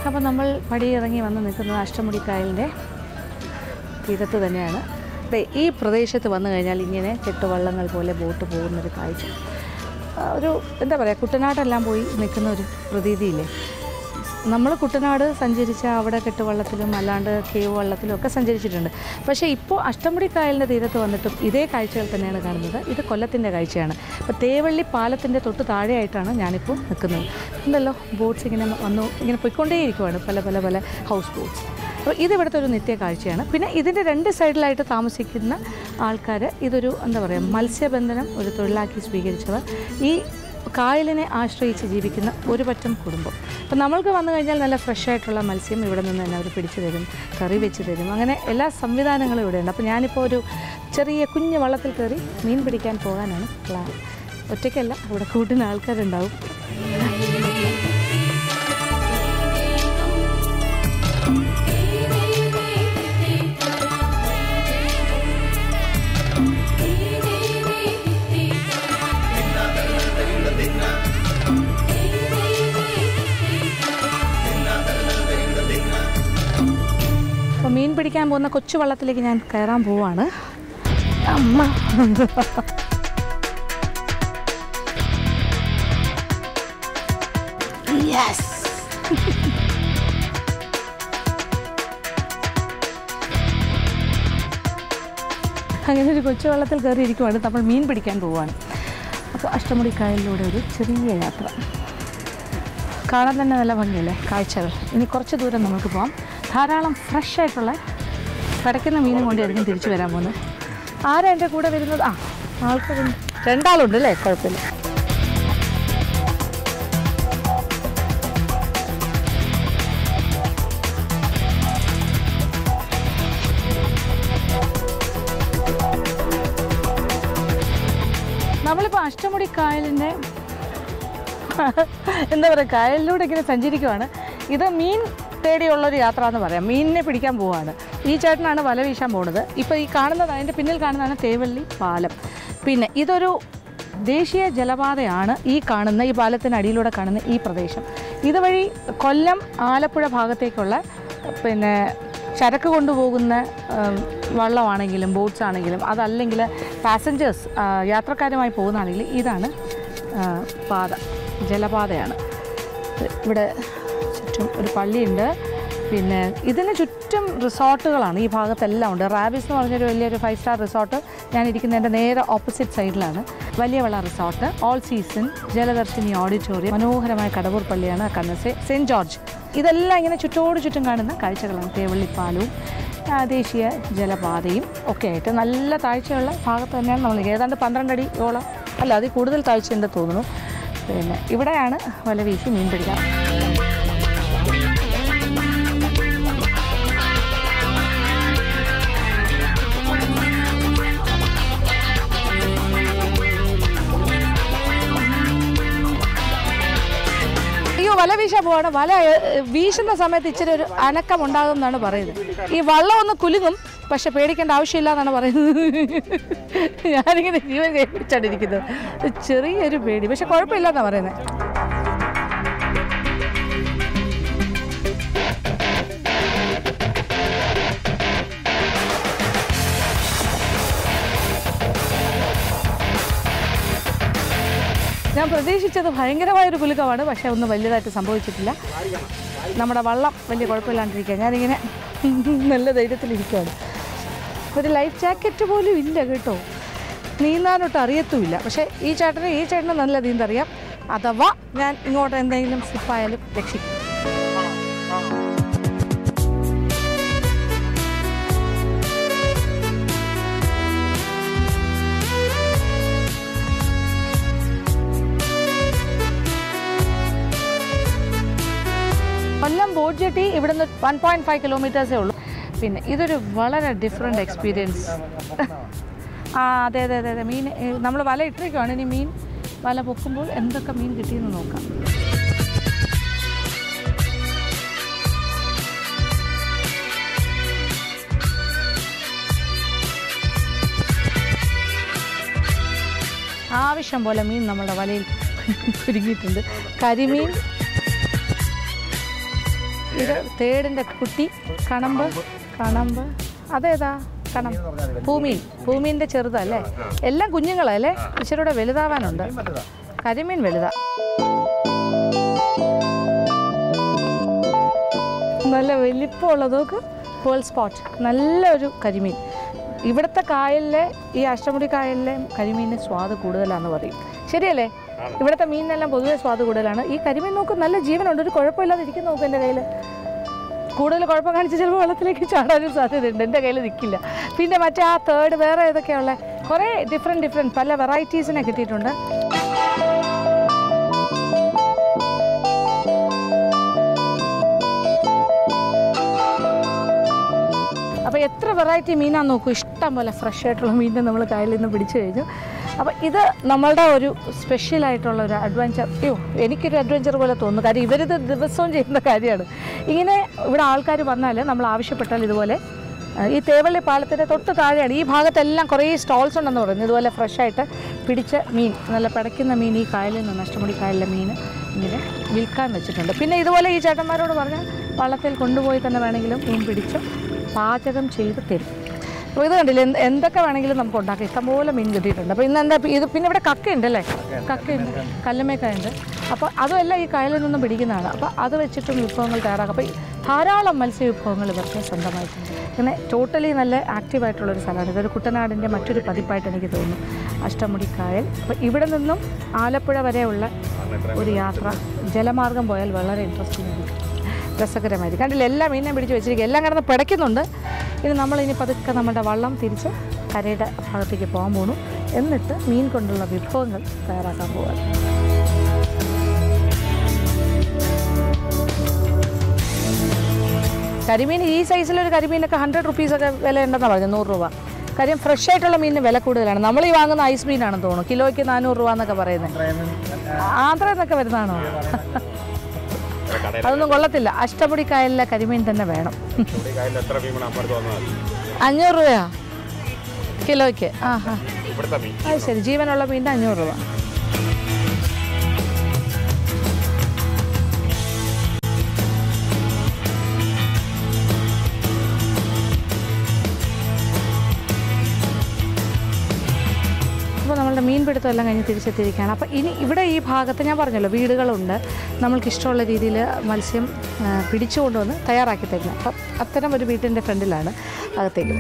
അപ്പോൾ നമ്മൾ പടിയിറങ്ങി വന്ന് നിൽക്കുന്നത് അഷ്ടമുടിക്കായലിൻ്റെ തീരത്ത് തന്നെയാണ്. ഈ പ്രദേശത്ത് വന്നു കഴിഞ്ഞാൽ ഇങ്ങനെ കെട്ടുവള്ളങ്ങൾ പോലെ ബോട്ട് പോകുന്നൊരു കാഴ്ച, ഒരു എന്താ പറയുക, കുട്ടനാടെല്ലാം പോയി നിൽക്കുന്ന ഒരു പ്രതീതിയില്ലേ. നമ്മൾ കുട്ടനാട് സഞ്ചരിച്ച അവിടെ കെട്ടുവള്ളത്തിലും അല്ലാണ്ട് കേവ് വള്ളത്തിലും ഒക്കെ സഞ്ചരിച്ചിട്ടുണ്ട്. പക്ഷേ ഇപ്പോൾ അഷ്ടമുടിക്കായലിൻ്റെ തീരത്ത് വന്നിട്ടും ഇതേ കാഴ്ചകൾ തന്നെയാണ് കാണുന്നത്. ഇത് കൊല്ലത്തിൻ്റെ കാഴ്ചയാണ്. അപ്പോൾ തേവള്ളി പാലത്തിൻ്റെ തൊട്ട് താഴെയായിട്ടാണ് ഞാനിപ്പോൾ നിൽക്കുന്നത്. ഉണ്ടല്ലോ ബോട്ട്സ് ഇങ്ങനെ ഇങ്ങനെ പോയിക്കൊണ്ടേയിരിക്കുവാണ്, പല പല പല ഹൗസ് ബോട്ട്സ്. അപ്പോൾ ഇതിവിടുത്തെ ഒരു നിത്യ കാഴ്ചയാണ്. പിന്നെ ഇതിൻ്റെ രണ്ട് സൈഡിലായിട്ട് താമസിക്കുന്ന ആൾക്കാർ ഇതൊരു എന്താ പറയുക, മത്സ്യബന്ധനം ഒരു തൊഴിലാക്കി സ്വീകരിച്ചവർ, ഈ കായലിനെ ആശ്രയിച്ച് ജീവിക്കുന്ന ഒരു പറ്റം കുടുംബം. അപ്പോൾ നമ്മൾക്ക് വന്നു കഴിഞ്ഞാൽ നല്ല ഫ്രഷായിട്ടുള്ള മത്സ്യം ഇവിടെ നിന്ന് തന്നെ അവർ പിടിച്ചു തരും, കറി വെച്ച് തരും, അങ്ങനെ എല്ലാ സംവിധാനങ്ങളും ഇവിടെയുണ്ട്. അപ്പോൾ ഞാനിപ്പോൾ ഒരു ചെറിയ കുഞ്ഞ് വള്ളത്തിൽ കയറി മീൻ പിടിക്കാൻ പോകാനാണ് പ്ലാൻ. ഒറ്റയ്ക്കല്ല, ഇവിടെ കൂട്ടിന് ആൾക്കാരുണ്ടാവും. അപ്പോൾ മീൻ പിടിക്കാൻ പോകുന്ന കൊച്ചു വള്ളത്തിലേക്ക് ഞാൻ കയറാൻ പോവാണ്. അമ്മ യെസ് അങ്ങനെ ഒരു കൊച്ചു വള്ളത്തിൽ കയറി ഇരിക്കുവാണ്. നമ്മൾ മീൻ പിടിക്കാൻ പോവുകയാണ്. അപ്പോൾ അഷ്ടമുടിക്കായലിലൂടെ ഒരു ചെറിയ യാത്ര കാണാൻ തന്നെ നല്ല ഭംഗിയല്ലേ കാഴ്ചകൾ. ഇനി കുറച്ച് ദൂരം നമുക്ക് പോകാം. ധാരാളം ഫ്രഷായിട്ടുള്ള കിടക്കുന്ന മീനും കൊണ്ടായിരിക്കും തിരിച്ചു വരാൻ പോകുന്നത്. ആരാ എൻ്റെ കൂടെ വരുന്നത്? ആൾക്കാരുണ്ട്, രണ്ടാളുണ്ട് അല്ലേ, കുഴപ്പമില്ല. നമ്മളിപ്പോൾ അഷ്ടമുടിക്കായലിൻ്റെ എന്താ പറയുക, കായലിലൂടെ ഇങ്ങനെ സഞ്ചരിക്കുവാണ്. ഇത് മീൻ തേടിയുള്ളൊരു യാത്ര എന്ന് പറയാം. മീനിനെ പിടിക്കാൻ പോവുകയാണ്. ഈ ചേട്ടനാണ് വല വീശാൻ പോകുന്നത്. ഇപ്പോൾ ഈ കാണുന്നത്, അതിൻ്റെ പിന്നിൽ കാണുന്നതാണ് തേവള്ളി പാലം. പിന്നെ ഇതൊരു ദേശീയ ജലപാതയാണ്. ഈ കാണുന്ന, ഈ പാലത്തിനടിയിലൂടെ കാണുന്ന ഈ പ്രദേശം, ഇതുവഴി കൊല്ലം ആലപ്പുഴ ഭാഗത്തേക്കുള്ള പിന്നെ ചരക്ക് കൊണ്ടുപോകുന്ന വള്ളമാണെങ്കിലും ബോട്ട്സ് ആണെങ്കിലും, അതല്ലെങ്കിൽ പാസഞ്ചേഴ്സ് യാത്രക്കാരുമായി പോകുന്നതാണെങ്കിൽ ഇതാണ് പാത, ജലപാതയാണ്. ഇവിടെ ചുറ്റും ഒരു പള്ളിയുണ്ട്. പിന്നെ ഇതിന് ചുറ്റും റിസോർട്ടുകളാണ്. ഈ ഭാഗത്തെല്ലാം ഉണ്ട്. റാബിസ് എന്ന് പറഞ്ഞൊരു വലിയൊരു 5 സ്റ്റാർ റിസോർട്ട് ഞാനിരിക്കുന്നതിൻ്റെ നേരെ ഓപ്പോസിറ്റ് സൈഡിലാണ്. വലിയ വെള്ള റിസോർട്ട്, ഓൾ സീസൺ, ജലദർശിനി ഓഡിറ്റോറിയം, മനോഹരമായ കടവൂർ പള്ളിയാണ് കാണുന്നത്, സെൻറ്റ് ജോർജ്. ഇതെല്ലാം ഇങ്ങനെ ചുറ്റോട് ചുറ്റും കാണുന്ന കാഴ്ചകളാണ്. തേവള്ളിപ്പാലവും ദേശീയ ജലപാതയും ഒക്കെ ആയിട്ട് നല്ല താഴ്ചയുള്ള ഭാഗത്ത് തന്നെയാണ് നമ്മൾ. ഏതാണ്ട് 12 അടിയോളം അല്ല, അതിൽ കൂടുതൽ താഴ്ചയുണ്ട് തോന്നുന്നു. പിന്നെ ഇവിടെയാണ് വല വീശി മീൻ പിടിക്കാൻ. വല വീശാൻ പോവാണ്. വല വീശുന്ന സമയത്ത് ഇച്ചിരി ഒരു അനക്കം ഉണ്ടാകും എന്നാണ് പറയുന്നത്. ഈ വള്ളം ഒന്ന് കുലുങ്ങും, പക്ഷെ പേടിക്കേണ്ട ആവശ്യമില്ല എന്നാണ് പറയുന്നത്. ഞാനിങ്ങനെ ജീവൻ കൈ പിടിച്ചാണ് ഇരിക്കുന്നത്. ചെറിയൊരു പേടി, പക്ഷെ കുഴപ്പമില്ല എന്നാണ് പറയുന്നത്. ഞാൻ പ്രതീക്ഷിച്ചത് ഭയങ്കരമായൊരു കുലുക്കമാണ്, പക്ഷേ ഒന്നും വലിയതായിട്ട് സംഭവിച്ചിട്ടില്ല. നമ്മുടെ വള്ളം വലിയ കുഴപ്പമില്ലാണ്ടിരിക്കുക. ഞാനിങ്ങനെ നല്ല ധൈര്യത്തിലിരിക്കുകയാണ്. ഒരു ലൈഫ് ജാക്കറ്റ് പോലും ഇല്ല കേട്ടോ, നീന്താനൊട്ട് അറിയത്തുമില്ല. പക്ഷേ ഈ ചേട്ടന് നല്ല നീന്തറിയാം. അഥവാ ഞാൻ ഇങ്ങോട്ട് എന്തെങ്കിലും സ്ലിപ്പായാലും രക്ഷിക്കും. കൊല്ലം ബോട്ട് ജെട്ടി ഇവിടുന്ന് 1.5 കിലോമീറ്റേഴ്സേ ഉള്ളൂ. പിന്നെ ഇതൊരു വളരെ ഡിഫറെൻ്റ് എക്സ്പീരിയൻസ്. അതെ അതെ അതെ അതെ, മീൻ നമ്മൾ വല ഇട്ടിരിക്കുവാണ്. ഇനി മീൻ വല പൊക്കുമ്പോൾ എന്തൊക്കെ മീൻ കിട്ടിയെന്ന് നോക്കാം. ആവശ്യം പോലെ മീൻ നമ്മുടെ വലയിൽ കുരുങ്ങിയിട്ടുണ്ട്. കരിമീൻ, ഇത് തേടിൻ്റെ കുട്ടി, കണമ്പ് അതേതാ? ഭൂമീൻ്റെ ചെറുതല്ലേ? എല്ലാം കുഞ്ഞുങ്ങളല്ലേ? ഇച്ചിരൂടെ വലുതാവാനുണ്ട്. കരിമീൻ വലുതാ. നല്ല വലിപ്പമുള്ളതൊക്കെ പേൾ സ്പോട്ട്, നല്ലൊരു കരിമീൻ. ഇവിടുത്തെ കായലിലെ, ഈ അഷ്ടമുടി കായലിലെ കരിമീനിന് സ്വാദ് കൂടുതലാണെന്ന് പറയും. ശരിയല്ലേ? ഇവിടുത്തെ മീനിനെല്ലാം പൊതുവെ സ്വാദ് കൂടുതലാണ്. ഈ കരിമീൻ നോക്ക്, നല്ല ജീവനുണ്ട്, ഒരു കുഴപ്പമില്ലാതെ ഇരിക്കും. നോക്കും എൻ്റെ കയ്യിൽ. കൂടുതൽ കുഴപ്പം കാണിച്ച് ചിലപ്പോൾ വെള്ളത്തിലേക്ക് ചാടാനും സാധ്യതയുണ്ട്. എൻ്റെ കയ്യിൽ നിൽക്കില്ല. പിന്നെ മറ്റേ ആ തേർഡ് വേറെ ഏതൊക്കെയുള്ള കുറേ ഡിഫറെൻറ്റ് പല വെറൈറ്റീസിനെ കിട്ടിയിട്ടുണ്ട്. അപ്പോൾ എത്ര വെറൈറ്റി മീനാന്ന് നോക്കൂ. ഇഷ്ടം പോലെ ഫ്രഷ് ആയിട്ടുള്ള മീനിനെ നമ്മൾ കായലിൽ നിന്ന് പിടിച്ചു കഴിഞ്ഞു. അപ്പോൾ ഇത് നമ്മളുടെ ഒരു സ്പെഷ്യലായിട്ടുള്ള ഒരു അഡ്വഞ്ചർ. എനിക്കൊരു അഡ്വഞ്ചർ പോലെ തോന്നുന്നു. കാര്യം ഇവരിത് ദിവസവും ചെയ്യുന്ന കാര്യമാണ്. ഇങ്ങനെ ഇവിടെ ആൾക്കാർ വന്നാൽ നമ്മൾ ആവശ്യപ്പെട്ടാൽ ഇതുപോലെ ഈ തേവള്ളി പാലത്തിൻ്റെ തൊട്ട് താഴെയാണ്. ഈ ഭാഗത്തെല്ലാം കുറേ സ്റ്റാൾസ് ഉണ്ടെന്ന് പറയുന്നു. ഇതുപോലെ ഫ്രഷായിട്ട് പിടിച്ച മീൻ, നല്ല പിടയ്ക്കുന്ന മീൻ ഈ കായലിൽ നിന്ന്, അഷ്ടമുടി കായലിലെ മീൻ ഇങ്ങനെ വിൽക്കാൻ വെച്ചിട്ടുണ്ട്. പിന്നെ ഇതുപോലെ ഈ ചേട്ടന്മാരോട് പറഞ്ഞാൽ വള്ളത്തിൽ കൊണ്ടുപോയി തന്നെ വേണമെങ്കിലും മീൻ പിടിച്ച് പാചകം ചെയ്ത് തരും. അപ്പോൾ ഇത് കണ്ടില്ല, എന്തൊക്കെ വേണമെങ്കിലും നമുക്ക് ഉണ്ടാക്കാം. ഇഷ്ടംപോലെ മീൻ കിട്ടിയിട്ടുണ്ട്. അപ്പോൾ ഇന്ന് എന്താ ഇത്? പിന്നെ ഇവിടെ കക്കയുണ്ടല്ലേ? കക്കയുണ്ട്, കല്ലുമേക്കായുണ്ട്. അപ്പോൾ അതുമെല്ലാം ഈ കായലിൽ നിന്നും പിടിക്കുന്നതാണ്. അപ്പോൾ അത് വെച്ചിട്ടും വിഭവങ്ങൾ തയ്യാറാക്കാം. അപ്പോൾ ധാരാളം മത്സ്യവിഭവങ്ങൾ ഇവർക്ക് സ്വന്തമായിട്ടുണ്ട്. ഇങ്ങനെ ടോട്ടലി നല്ല ആക്റ്റീവായിട്ടുള്ളൊരു സ്ഥലമാണ്. ഇതൊരു കുട്ടനാടിൻ്റെ മറ്റൊരു പതിപ്പായിട്ട് എനിക്ക് തോന്നുന്നു, അഷ്ടമുടി കായൽ. അപ്പോൾ ഇവിടെ നിന്നും ആലപ്പുഴ വരെയുള്ള ഒരു യാത്ര ജലമാർഗം പോയാൽ വളരെ ഇൻട്രസ്റ്റിംഗ് ആയിരിക്കും, രസകരമായിരിക്കും. കണ്ടില്ല, എല്ലാ മീനിനെ പിടിച്ച് വെച്ചിരിക്കും. എല്ലാം കിടന്ന് പിടയ്ക്കുന്നുണ്ട്. ഇനി നമ്മളിനി പതുക്കെ നമ്മുടെ വള്ളം തിരിച്ച് കരയുടെ ഭാഗത്തേക്ക് പോകാൻ പോകുന്നു. എന്നിട്ട് മീൻ കൊണ്ടുള്ള വിഭവങ്ങൾ തയ്യാറാക്കാൻ പോകാം. കരിമീൻ ഈ സൈസിലൊരു കരിമീനൊക്കെ 100 റുപ്പീസൊക്കെ വില ഉണ്ടെന്നാണ് പറഞ്ഞത്, 100 രൂപ. കാര്യം ഫ്രഷ് ആയിട്ടുള്ള മീനിന് വില കൂടുതലാണ്. നമ്മൾ ഈ വാങ്ങുന്ന ഐസ് മീനാണെന്ന് തോന്നുന്നു. കിലോയ്ക്ക് 400 രൂപ എന്നൊക്കെ പറയുന്നത്. ആന്ധ്രയിൽ നിന്നൊക്കെ വരുന്നതാണോ? അതൊന്നും കൊള്ളത്തില്ല. അഷ്ടമുടി കായലിലെ കരിമീൻ തന്നെ വേണം. 500 രൂപയാ കിലോയ്ക്ക്? അത് ശരി, ജീവനുള്ള മീനിന് 500 രൂപ. അപ്പോൾ നമ്മളുടെ മീൻപിടുത്തം എല്ലാം കഴിഞ്ഞ് തിരിച്ചെത്തിയിരിക്കുകയാണ്. അപ്പോൾ ഇനി ഇവിടെ ഈ ഭാഗത്ത് ഞാൻ പറഞ്ഞല്ലോ വീടുകളുണ്ട്, നമ്മൾക്ക് ഇഷ്ടമുള്ള രീതിയിൽ മത്സ്യം പിടിച്ചു കൊണ്ടുവന്ന് തയ്യാറാക്കി തരുന്നത്. അപ്പം അത്തരം ഒരു വീട്ടിൻ്റെ ഫ്രണ്ടിലാണ് അകത്തേക്ക്.